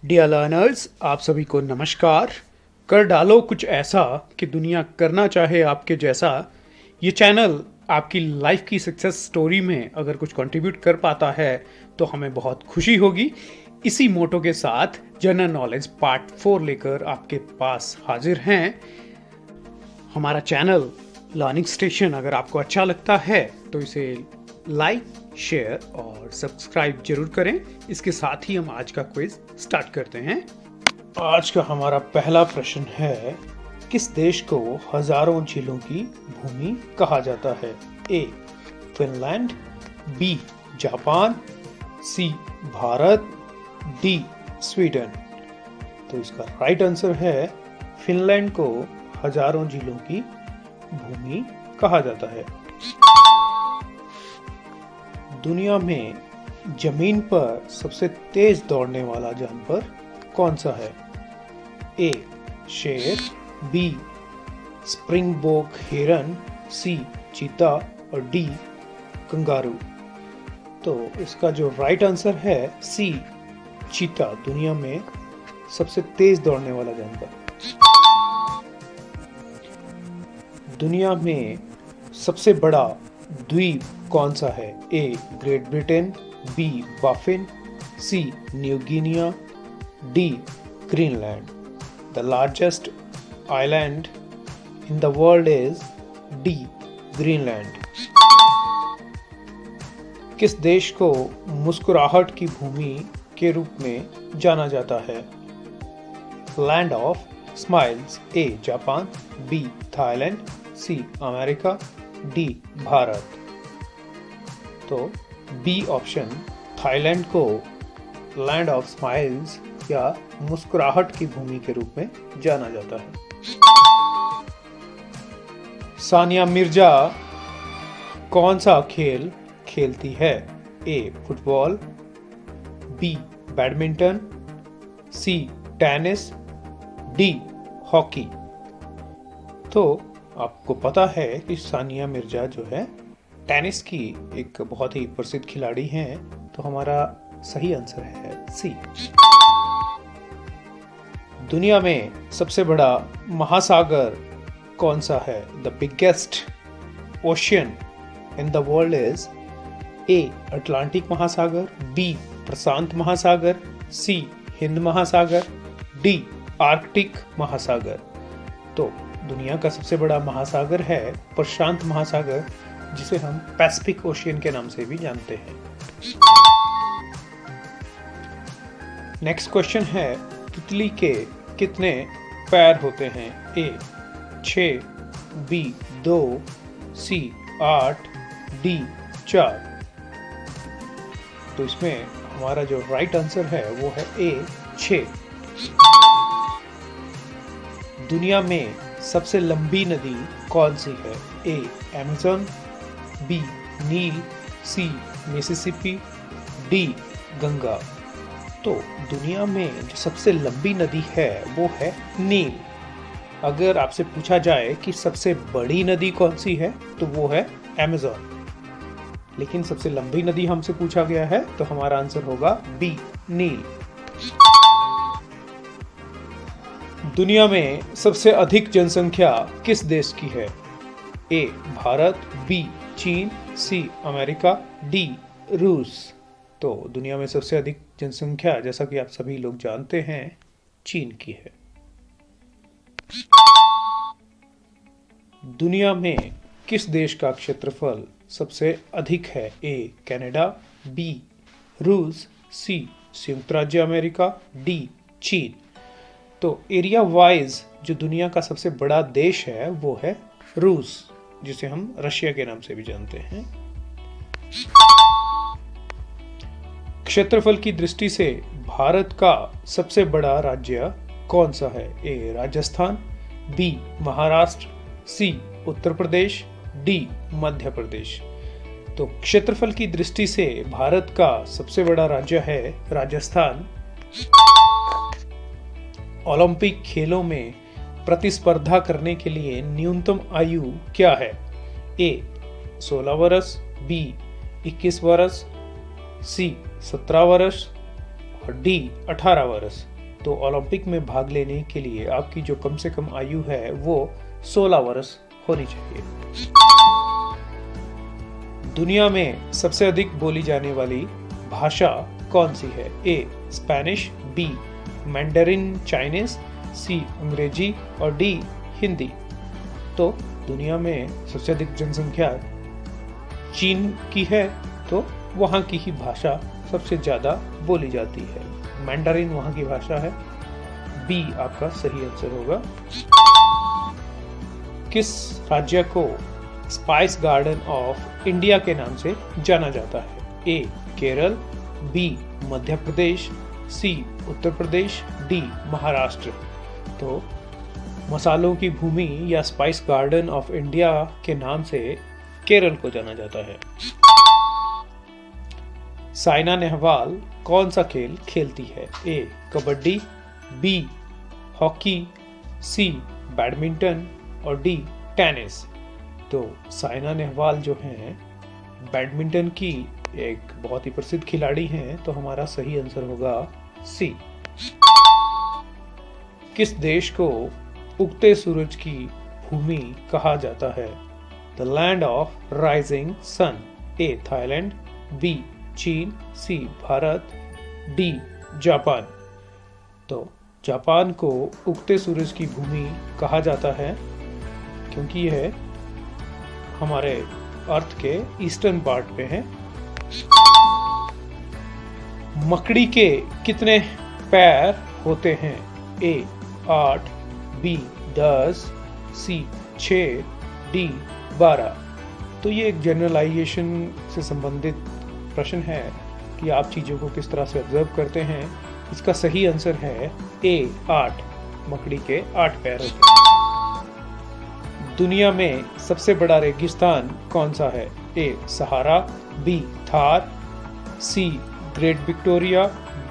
Dear learners, आप सभी को नमस्कार। कर डालो कुछ ऐसा कि दुनिया करना चाहे आपके जैसा। ये चैनल आपकी लाइफ की सक्सेस स्टोरी में अगर कुछ कंट्रीब्यूट कर पाता है तो हमें बहुत खुशी होगी। इसी मोटो के साथ जनरल नॉलेज पार्ट 4 लेकर आपके पास हाजिर हैं। हमारा चैनल लर्निंग स्टेशन अगर आपको अच्छा लगता है तो इसे लाइक, शेयर और सब्सक्राइब जरूर करें। इसके साथ ही हम आज का क्विज स्टार्ट करते हैं। आज का हमारा पहला प्रश्न है, किस देश को हजारों झीलों की भूमि कहा जाता है? ए फिनलैंड, बी जापान, सी भारत, डी स्वीडन। तो इसका राइट आंसर है फिनलैंड को हजारों झीलों की भूमि कहा जाता है। दुनिया में जमीन पर सबसे तेज दौड़ने वाला जानवर कौन सा है? ए शेर, बी स्प्रिंगबोक हिरन, सी चीता और डी कंगारू। तो इसका जो राइट आंसर है सी चीता, दुनिया में सबसे तेज दौड़ने वाला जानवर। दुनिया में सबसे बड़ा द्वीप कौन सा है? A Great Britain, B Baffin, C New Guinea, D Greenland. The largest island in the world is D Greenland. किस देश को मुस्कुराहट की भूमि के रूप में जाना जाता है? Land of smiles. A Japan, B Thailand, C America, D Bharat. तो बी ऑप्शन थाईलैंड को लैंड ऑफ स्माइल्स या मुस्कुराहट की भूमि के रूप में जाना जाता है। सानिया मिर्जा कौन सा खेल खेलती है? ए फुटबॉल, बी बैडमिंटन, सी टेनिस, डी हॉकी। तो आपको पता है कि सानिया मिर्जा जो है टेनिस की एक बहुत ही प्रसिद्ध खिलाड़ी हैं, तो हमारा सही आंसर है सी। दुनिया में सबसे बड़ा महासागर कौन सा है? The biggest ocean in the world is A Atlantic महासागर, बी प्रशांत महासागर, सी हिंद महासागर, डी आर्कटिक महासागर। तो दुनिया का सबसे बड़ा महासागर है प्रशांत महासागर, जिसे हम पैसिफिक ओशियन के नाम से भी जानते हैं। नेक्स्ट क्वेश्चन है, तितली के कितने पैर होते हैं? ए 6, बी 2, सी 8, डी 4। तो इसमें हमारा जो राइट आंसर है वो है ए 6। दुनिया में सबसे लंबी नदी कौन सी है? ए अमेज़न, बी नील, सी मिसिसिपी, डी गंगा। तो दुनिया में जो सबसे लंबी नदी है वो है नील। अगर आपसे पूछा जाए कि सबसे बड़ी नदी कौन सी है तो वो है अमेज़न, लेकिन सबसे लंबी नदी हमसे पूछा गया है तो हमारा आंसर होगा बी नील। दुनिया में सबसे अधिक जनसंख्या किस देश की है? ए भारत, बी चीन, सी अमेरिका, डी रूस। तो दुनिया में सबसे अधिक जनसंख्या, जैसा कि आप सभी लोग जानते हैं, चीन की है। दुनिया में किस देश का क्षेत्रफल सबसे अधिक है? ए कनाडा, बी रूस, सी संयुक्त राज्य अमेरिका, डी चीन। तो एरिया वाइज जो दुनिया का सबसे बड़ा देश है वो है रूस, जिसे हम रशिया के नाम से भी जानते हैं। क्षेत्रफल की दृष्टि से भारत का सबसे बड़ा राज्य कौन सा है? ए राजस्थान, बी महाराष्ट्र, सी उत्तर प्रदेश, डी मध्य प्रदेश। तो क्षेत्रफल की दृष्टि से भारत का सबसे बड़ा राज्य है राजस्थान। ओलंपिक खेलों में प्रतिस्पर्धा करने के लिए न्यूनतम आयु क्या है? ए 16 वर्ष, बी 21 वर्ष, सी 17 वर्ष और डी 18 वर्ष। तो ओलंपिक में भाग लेने के लिए आपकी जो कम से कम आयु है वो 16 वर्ष होनी चाहिए। दुनिया में सबसे अधिक बोली जाने वाली भाषा कौन सी है? ए स्पेनिश, बी मैंडरिन चाइनीज, सी अंग्रेजी और डी हिंदी। तो दुनिया में सबसे अधिक जनसंख्या चीन की है, तो वहाँ की ही भाषा सबसे ज़्यादा बोली जाती है। मैंडरिन वहाँ की भाषा है। बी आपका सही आंसर होगा। किस राज्य को स्पाइस गार्डन ऑफ इंडिया के नाम से जाना जाता है? ए केरल, बी मध्य प्रदेश, सी उत्तर प्रदेश, डी महाराष्ट्र। तो मसालों की भूमि या स्पाइस गार्डन ऑफ इंडिया के नाम से केरल को जाना जाता है। साइना नेहवाल कौन सा खेल खेलती है? ए कबड्डी, बी हॉकी, सी बैडमिंटन और डी टेनिस। तो साइना नेहवाल जो हैं बैडमिंटन की एक बहुत ही प्रसिद्ध खिलाड़ी हैं, तो हमारा सही आंसर होगा सी। किस देश को उगते सूरज की भूमि कहा जाता है? The land of rising sun. A Thailand, B चीन, सी भारत, डी जापान। तो जापान को उगते सूरज की भूमि कहा जाता है क्योंकि यह हमारे अर्थ के ईस्टर्न पार्ट पे है। मकड़ी के कितने पैर होते हैं? ए 8, बी 10, सी 6, डी 12। तो ये एक जनरलाइजेशन से संबंधित प्रश्न है कि आप चीज़ों को किस तरह से ऑब्जर्व करते हैं। इसका सही आंसर है ए 8, मकड़ी के 8 पैर होते हैं। दुनिया में सबसे बड़ा रेगिस्तान कौन सा है? A Sahara, B Thar, C Great Victoria,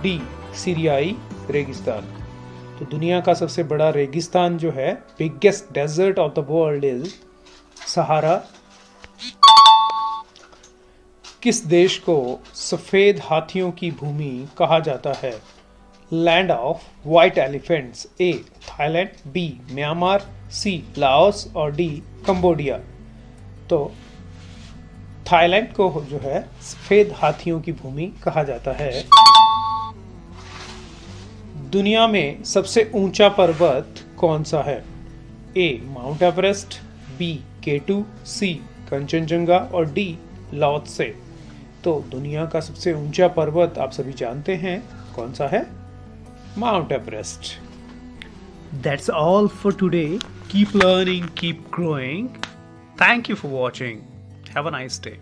D सीरियाई रेगिस्तान। तो दुनिया का सबसे बड़ा रेगिस्तान जो है, biggest desert of the world is Sahara. किस देश को सफेद हाथियों की भूमि कहा जाता है? Land of white elephants. A Thailand, B Myanmar, C Laos और डी कंबोडिया। तो थाईलैंड को जो है सफेद हाथियों की भूमि कहा जाता है। दुनिया में सबसे ऊंचा पर्वत कौन सा है? ए माउंट एवरेस्ट, बी K2, सी कंचनजंगा और डी लाओत्से। तो दुनिया का सबसे ऊंचा पर्वत आप सभी जानते हैं कौन सा है? Mount Everest. That's all for today. Keep learning, keep growing. Thank you for watching. Have a nice day.